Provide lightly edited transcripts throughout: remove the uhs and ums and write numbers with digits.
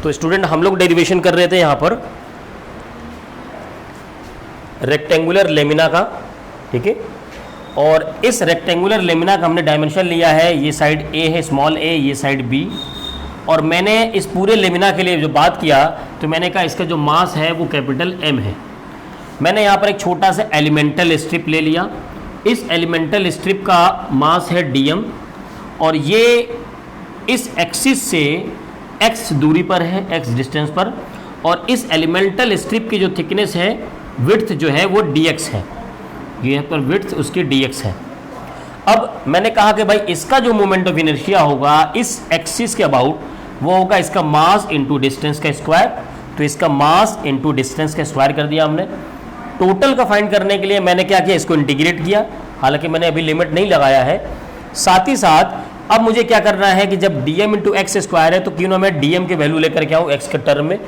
तो स्टूडेंट हम लोग डेरिवेशन कर रहे थे यहाँ पर रेक्टेंगुलर लेमिना का, ठीक है। और इस रेक्टेंगुलर लेमिना का हमने डायमेंशन लिया है, ये साइड ए है स्मॉल ए, ये साइड बी। और मैंने इस पूरे लेमिना के लिए जो बात किया तो मैंने कहा इसका जो मास है वो कैपिटल एम है। मैंने यहाँ पर एक छोटा सा एलिमेंटल स्ट्रिप ले लिया, इस एलिमेंटल स्ट्रिप का मास है डीएम और ये इस एक्सिस से एक्स दूरी पर है, एक्स डिस्टेंस पर, और इस एलिमेंटल स्ट्रिप की जो थिकनेस है, विड्थ जो है वो dx है, ये पर विड्थ उसकी dx है। अब मैंने कहा कि भाई इसका जो मोमेंट ऑफ इनर्शिया होगा इस एक्सिस के अबाउट वो होगा इसका मास इंटू डिस्टेंस का स्क्वायर। तो इसका मास इंटू डिस्टेंस का स्क्वायर कर दिया हमने। टोटल का फाइंड करने के लिए मैंने क्या किया, इसको इंटीग्रेट किया, हालांकि मैंने अभी लिमिट नहीं लगाया है। साथ ही साथ अब मुझे क्या करना है कि जब dm इंटू एक्स स्क्वायर है तो क्यों ना मैं dm की वैल्यू लेकर के आऊँ एक्स के टर्म में।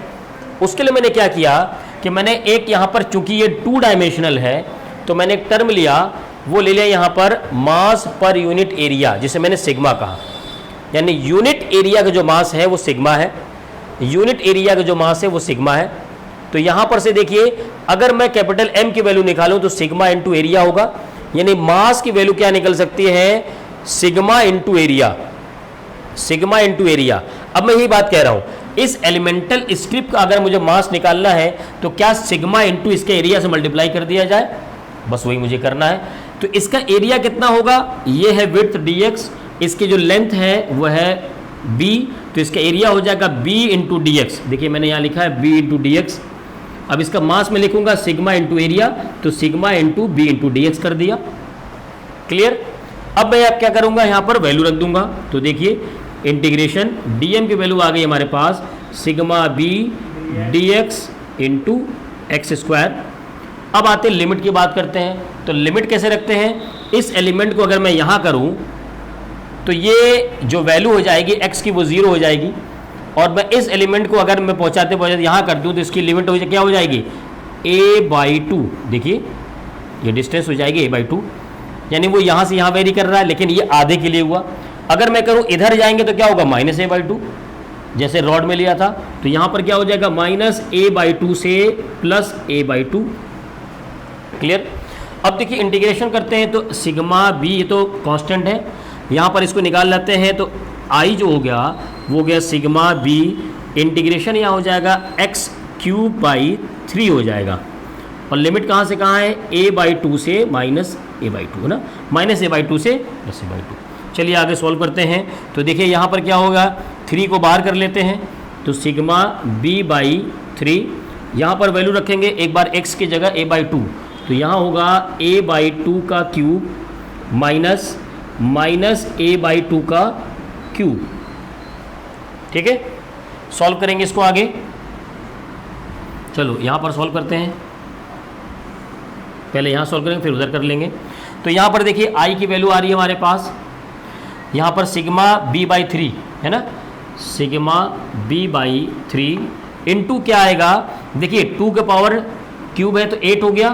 उसके लिए मैंने क्या किया कि मैंने एक यहाँ पर, चूंकि ये 2 डायमेंशनल है, तो मैंने एक टर्म लिया, वो ले लिया यहाँ पर मास पर यूनिट एरिया, जिसे मैंने सिग्मा कहा। यानी यूनिट एरिया का जो मास है वो सिग्मा है, यूनिट एरिया का जो मास है वो सिग्मा है। तो यहाँ पर से देखिए, अगर मैं कैपिटल M की वैल्यू निकालूं तो सिग्मा इंटू एरिया होगा, यानी मास की वैल्यू क्या निकल सकती है, sigma into area, sigma into area. अब मैं यही बात कह रहा हूँ, इस एलिमेंटल स्ट्रिप का अगर मुझे मास निकालना है तो क्या सिग्मा इंटू इसके एरिया से मल्टीप्लाई कर दिया जाए, बस वही मुझे करना है। तो इसका एरिया कितना होगा, ये है विड्थ dx, इसकी जो लेंथ है वो है b, तो इसका एरिया हो जाएगा b इंटू डी एक्स। देखिए मैंने यहाँ लिखा है b इंटू डी एक्स। अब इसका मास में लिखूंगा सिग्मा इंटू एरिया, तो sigma into b into D x कर दिया। क्लियर। अब मैं क्या करूंगा, यहाँ पर वैल्यू रख दूंगा। तो देखिए इंटीग्रेशन dm की वैल्यू आ गई हमारे पास sigma b dx into x square. अब आते लिमिट की बात करते हैं। तो लिमिट कैसे रखते हैं, इस एलिमेंट को अगर मैं यहाँ करूँ तो ये जो वैल्यू हो जाएगी x की वो 0 हो जाएगी, और मैं इस एलिमेंट को अगर मैं पहुँचाते पहुँचाते यहाँ कर दूँ तो इसकी लिमिट हो क्या हो जाएगी, a/2। देखिए ये डिस्टेंस हो जाएगी a/2, यानी वो यहाँ से यहाँ वेरी कर रहा है, लेकिन ये आधे के लिए हुआ। अगर मैं करूँ इधर जाएंगे तो क्या होगा, -a/2, जैसे रॉड में लिया था। तो यहाँ पर क्या हो जाएगा, -a/2 से +a/2। क्लियर। अब देखिए इंटीग्रेशन करते हैं तो सिग्मा b, ये तो कांस्टेंट है, यहाँ पर इसको निकाल लेते हैं तो i जो हो गया वो गया सिग्मा b, इंटीग्रेशन यहाँ हो जाएगा x³/3 हो जाएगा। और लिमिट कहाँ से कहाँ है, a/2 से -a/2 है ना, -a/2 से +a/2। चलिए आगे सॉल्व करते हैं। तो देखिए यहाँ पर क्या होगा, 3 को बाहर कर लेते हैं, तो सिग्मा b/3, यहाँ पर वैल्यू रखेंगे एक बार x की जगह a/2, तो यहाँ होगा a/2 का क्यूब माइनस a/2 का क्यूब। ठीक है, सॉल्व करेंगे इसको आगे। चलो यहाँ पर सॉल्व करते हैं, पहले यहाँ सॉल्व करेंगे फिर उधर कर लेंगे। तो यहाँ पर देखिए i की वैल्यू आ रही है हमारे पास, यहाँ पर सिग्मा b/3 है ना, सिग्मा b/3 इंटू क्या आएगा, देखिए 2 के पावर क्यूब है तो 8 हो गया,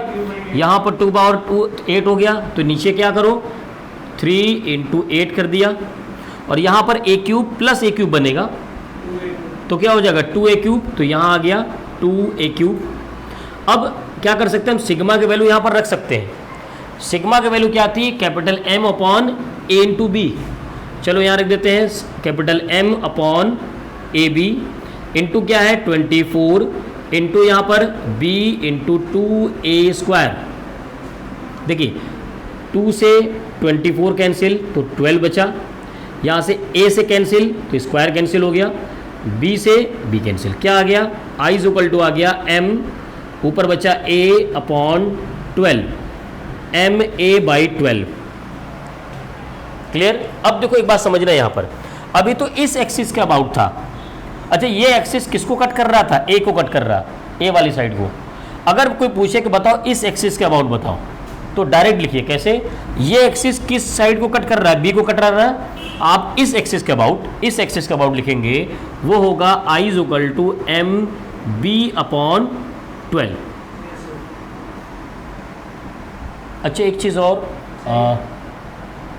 यहाँ पर 2 पावर 8 हो गया, तो नीचे क्या करो 3 इंटू 8 कर दिया, और यहाँ पर a³ प्लस a³ बनेगा तो क्या हो जाएगा 2a³, तो यहाँ आ गया 2a³। अब क्या कर सकते हैं हम, सिग्मा की वैल्यू यहाँ पर रख सकते हैं। सिग्मा की वैल्यू क्या आती है, कैपिटल M/A इंटू बी। चलो यहाँ रख देते हैं कैपिटल M/AB इंटू क्या है 24 इंटू यहाँ पर b इंटू 2a²। देखिए 2 से 24 कैंसिल तो 12 बचा, यहाँ से a से कैंसिल तो स्क्वायर कैंसिल हो गया, b से b कैंसिल, क्या आ गया i = आ गया m, ऊपर बचा a/12, ma/12। क्लियर। अब देखो एक बात समझना यहाँ पर, अभी तो इस एक्सिस के अबाउट था, अच्छा ये एक्सिस किसको कट कर रहा था, ए को कट कर रहा, ए वाली साइड को। अगर कोई पूछे कि बताओ इस एक्सिस के अबाउट बताओ, तो डायरेक्ट लिखिए कैसे, ये एक्सिस किस साइड को कट कर रहा है, बी को कट कर रहा है। आप इस एक्सिस के अबाउट, इस एक्सिस के अबाउट लिखेंगे, वो होगा i = mb/12। अच्छा एक चीज़ और,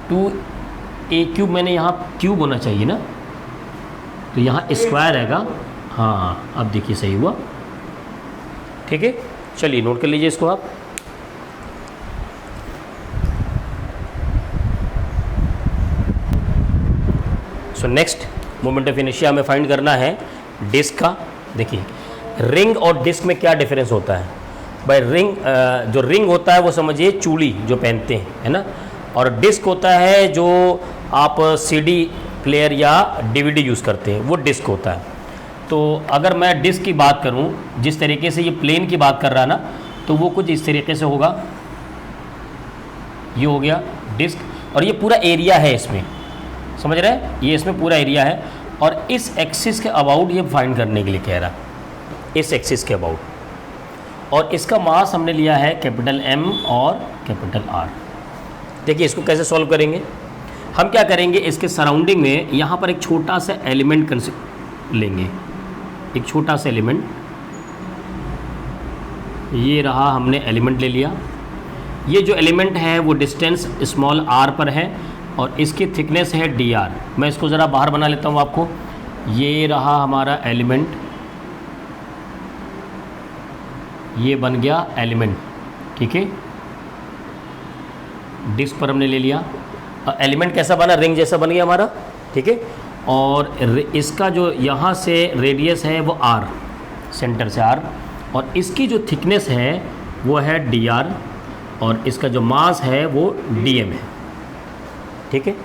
2a³ मैंने यहाँ क्यूब होना चाहिए ना, तो यहाँ स्क्वायर रहेगा, हाँ अब देखिए सही हुआ। ठीक है, चलिए नोट कर लीजिए इसको आप। So next moment of inertia हमें फाइंड करना है डिस्क का। देखिए रिंग और डिस्क में क्या डिफरेंस होता है भाई। रिंग जो रिंग होता है वो समझिए चूड़ी जो पहनते हैं, है ना, और डिस्क होता है जो आप सीडी प्लेयर या डीवीडी यूज़ करते हैं, वो डिस्क होता है। तो अगर मैं डिस्क की बात करूं, जिस तरीके से ये प्लेन की बात कर रहा ना, तो वो कुछ इस तरीके से होगा। ये हो गया डिस्क, और ये पूरा एरिया है इसमें, समझ रहे हैं, ये इसमें पूरा एरिया है। और इस एक्सिस के अबाउट ये फाइंड करने के लिए कह रहा है, इस एक्सिस के अबाउट। और इसका मास हमने लिया है कैपिटल M और कैपिटल R। देखिए इसको कैसे सॉल्व करेंगे। हम क्या करेंगे, इसके सराउंडिंग में यहाँ पर एक छोटा सा एलिमेंट लेंगे, एक छोटा सा एलिमेंट। ये रहा, हमने एलिमेंट ले लिया। ये जो एलिमेंट है वो डिस्टेंस स्मॉल r पर है और इसकी थिकनेस है dr। मैं इसको ज़रा बाहर बना लेता हूँ आपको। ये रहा हमारा एलिमेंट, ये बन गया एलिमेंट। ठीक है, डिस्क पर हमने ले लिया। एलिमेंट कैसा बना, रिंग जैसा बन गया हमारा। ठीक है, और इसका जो यहाँ से रेडियस है वो r, सेंटर से r, और इसकी जो थिकनेस है वो है dr, और इसका जो मास है वो dm है। ठीक है,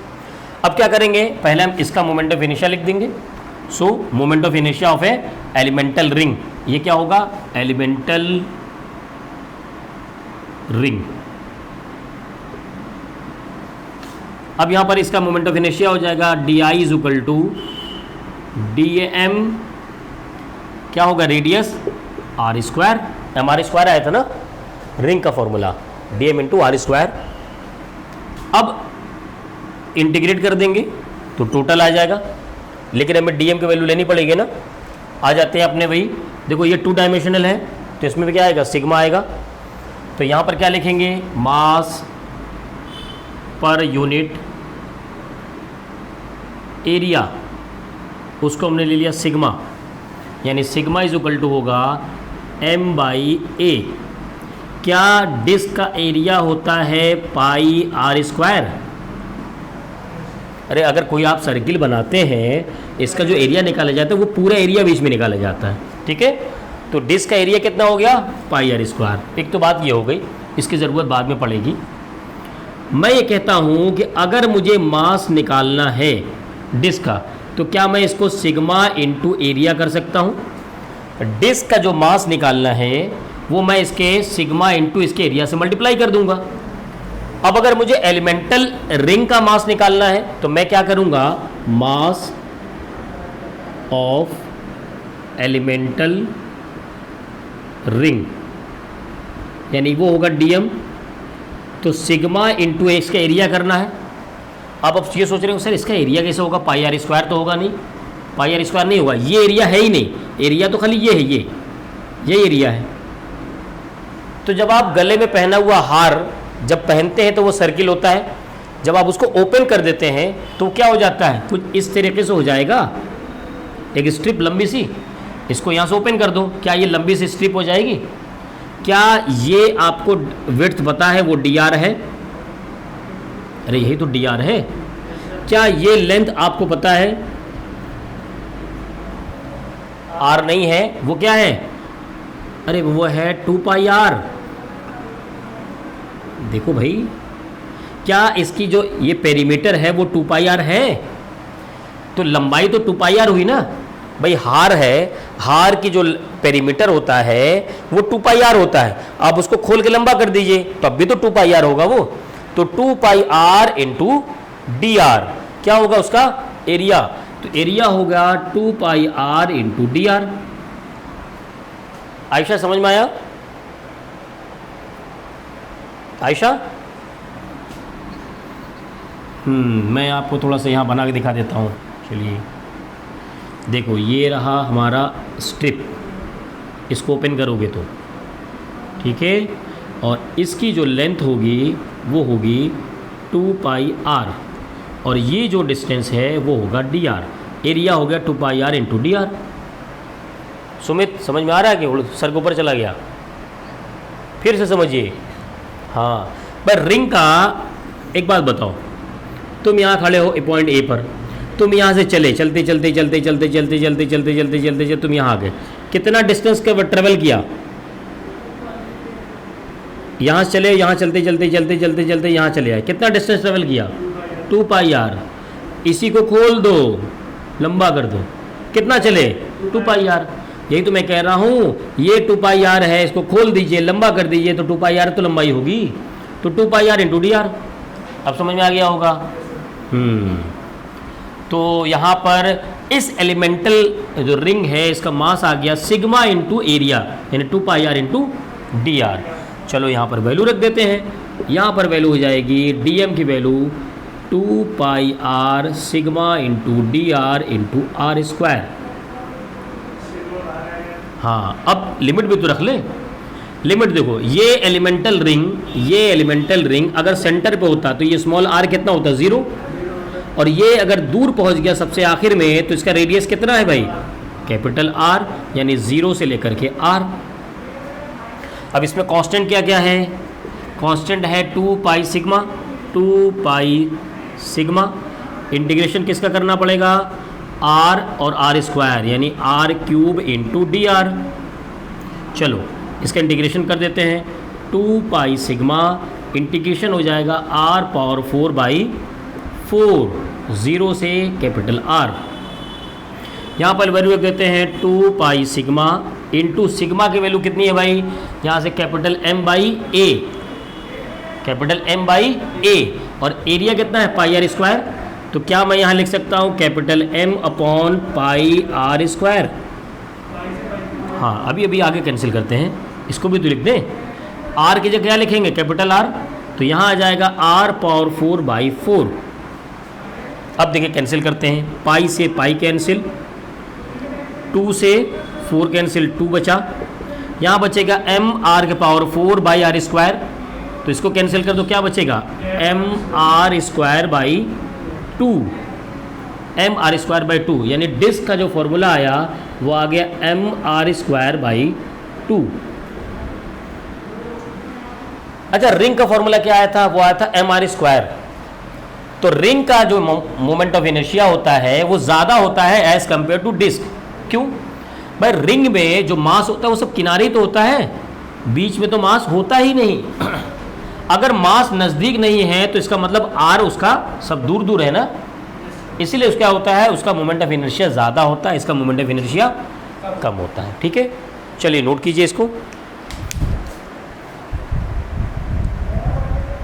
अब क्या करेंगे, पहले हम इसका मोमेंट ऑफ इनर्शिया लिख देंगे। सो moment of inertia of A elemental ring, ये क्या होगा, एलिमेंटल रिंग। अब यहाँ पर इसका मोमेंट ऑफ इनर्शिया हो जाएगा di is equal to dm, क्या होगा, radius r square, mr square आया था ना रिंग का formula, dm into r square. अब इंटीग्रेट कर देंगे तो टोटल आ जाएगा, लेकिन हमें dm की वैल्यू लेनी पड़ेगी ना। आ जाते हैं अपने वही, देखो ये 2 डायमेंशनल है तो इसमें भी क्या आएगा, सिग्मा आएगा। तो यहाँ पर क्या लिखेंगे, मास पर यूनिट एरिया, उसको हमने ले लिया सिग्मा, यानी सिग्मा इज इक्वल टू होगा m/a। क्या डिस्क का एरिया होता है पाई r स्क्वायर। अरे अगर कोई आप सर्किल बनाते हैं, इसका जो एरिया निकाला जाता है वो पूरा एरिया बीच में निकाला जाता है। ठीक है, तो डिस्क का एरिया कितना हो गया, पाई r स्क्वायर। एक तो बात ये हो गई, इसकी ज़रूरत बाद में पड़ेगी। मैं ये कहता हूँ कि अगर मुझे मास निकालना है डिस्क का, तो क्या मैं इसको सिग्मा इंटू एरिया कर सकता हूँ। डिस्क का जो मास निकालना है वो मैं इसके सिग्मा इंटू इसके एरिया से मल्टीप्लाई कर दूंगा। अब अगर मुझे एलिमेंटल रिंग का मास निकालना है तो मैं क्या करूंगा, मास ऑफ एलिमेंटल रिंग, यानी वो होगा dm, तो सिग्मा इंटू इसका एरिया करना है। अब आप ये सोच रहे हो सर इसका एरिया कैसे होगा, पाई r स्क्वायर तो होगा नहीं, पाई r स्क्वायर नहीं होगा, ये एरिया है ही नहीं, एरिया तो खाली ये है, ये एरिया है। तो जब आप गले में पहना हुआ हार जब पहनते हैं तो वो सर्किल होता है, जब आप उसको ओपन कर देते हैं तो क्या हो जाता है, कुछ इस तरीके से हो जाएगा, एक स्ट्रिप लंबी सी, इसको यहाँ से ओपन कर दो, क्या ये लंबी सी स्ट्रिप हो जाएगी। क्या ये आपको विड्थ पता है वो dr है, अरे यही तो dr है। क्या ये लेंथ आपको पता है, r नहीं है, वो क्या है, अरे वो है 2 पाई r। देखो भाई, क्या इसकी जो ये पेरीमीटर है वो 2 पाई r है, तो लंबाई तो 2 पाई r हुई ना भाई। हार है, हार की जो पेरीमीटर होता है वो 2 पाई r होता है। आप उसको खोल के लंबा कर दीजिए तब भी तो 2 पाई r होगा वो, तो 2 पाई r इंटू dr क्या होगा उसका एरिया, तो एरिया होगा 2 पाई r इंटू dr। आयशा समझ में आया, आयशा? मैं आपको थोड़ा सा यहाँ बना के दिखा देता हूँ। चलिए देखो, ये रहा हमारा स्ट्रिप, इसको ओपन करोगे तो ठीक है, और इसकी जो लेंथ होगी वो होगी 2 पाई r, और ये जो डिस्टेंस है वो होगा dr, एरिया हो गया 2 पाई r इंटू dr। सुमित समझ में आ रहा है कि सर के ऊपर चला गया? फिर से समझिए। हाँ, पर रिंग का एक बात बताओ, तुम यहाँ खड़े हो पॉइंट ए पर, तुम यहाँ से चले चलते चलते चलते चलते चलते चलते चलते चलते चलते चलते तुम यहाँ आ गए, कितना डिस्टेंस का ट्रेवल किया? यहाँ से चले, यहाँ चलते चलते चलते चलते चलते यहाँ चले आए, कितना डिस्टेंस ट्रेवल किया? 2 पाई आर। इसी को खोल दो, लंबा कर दो, कितना चले? 2 पाई आर। यही तो मैं कह रहा हूँ, ये 2 पाई आर है, इसको खोल दीजिए, लंबा कर दीजिए, तो 2 पाई आर तो लंबाई होगी, तो 2 pi are into D are. अब समझ में आ गया होगा? तो यहाँ पर इस एलिमेंटल जो रिंग है इसका मास आ गया सिग्मा इंटू एरिया, यानी 2 pi are into D R. चलो यहाँ पर वैल्यू रख देते हैं, यहाँ पर वैल्यू हो जाएगी डी एम की value 2 pi R sigma into D R into R square. हाँ, अब लिमिट भी तो रख ले। लिमिट देखो, ये एलिमेंटल रिंग अगर सेंटर पे होता तो ये स्मॉल आर कितना होता? 0। और ये अगर दूर पहुंच गया सबसे आखिर में तो इसका रेडियस कितना है भाई? कैपिटल आर, यानी 0 से लेकर के आर। अब इसमें कांस्टेंट क्या क्या है? कांस्टेंट है 2 पाई सिग्मा। इंटीग्रेशन किसका करना पड़ेगा? आर और आर स्क्वायर, यानी R cube into D R. चलो इसका इंटीग्रेशन कर देते हैं, 2 पाई सिग्मा इंटीग्रेशन हो जाएगा आर पावर 4/4, 0 से कैपिटल आर। यहाँ पर वैल्यू देते हैं 2 पाई सिग्मा इंटू सिग्मा की वैल्यू कितनी है भाई? यहाँ से कैपिटल एम बाई ए, और एरिया कितना है? Pi R square. तो क्या मैं यहाँ लिख सकता हूँ capital M upon pi R square? हाँ, अभी आगे कैंसिल करते हैं, इसको भी तो लिख दें। आर की जगह क्या लिखेंगे? Capital R. तो यहाँ आ जाएगा आर पावर 4/4। अब देखिए कैंसिल करते हैं, पाई से पाई कैंसिल, 2 से 4 कैंसिल, 2 बचा। यहाँ बचेगा एम आर के पावर 4/r स्क्वायर, तो इसको कैंसिल कर दो, क्या बचेगा? M R square by 2, M R square by 2, यानी डिस्क का जो फॉर्मूला आया वो आ गया एम आर स्क्वायर बाई 2। अच्छा, रिंग का फॉर्मूला क्या आया था? वो आया था एम आर स्क्वायर। तो रिंग का जो मोमेंट ऑफ इनर्शिया होता है वो ज़्यादा होता है एज कंपेयर टू डिस्क। क्यों भाई? रिंग में जो मास होता है वो सब किनारे ही तो होता है, बीच में तो मास होता ही नहीं। अगर मास नज़दीक नहीं है तो इसका मतलब आर उसका सब दूर दूर है ना, इसीलिए उसका होता है, उसका मोमेंट ऑफ इनर्शिया ज़्यादा होता है, इसका मोमेंट ऑफ इनर्शिया कम होता है। ठीक है, चलिए नोट कीजिए इसको।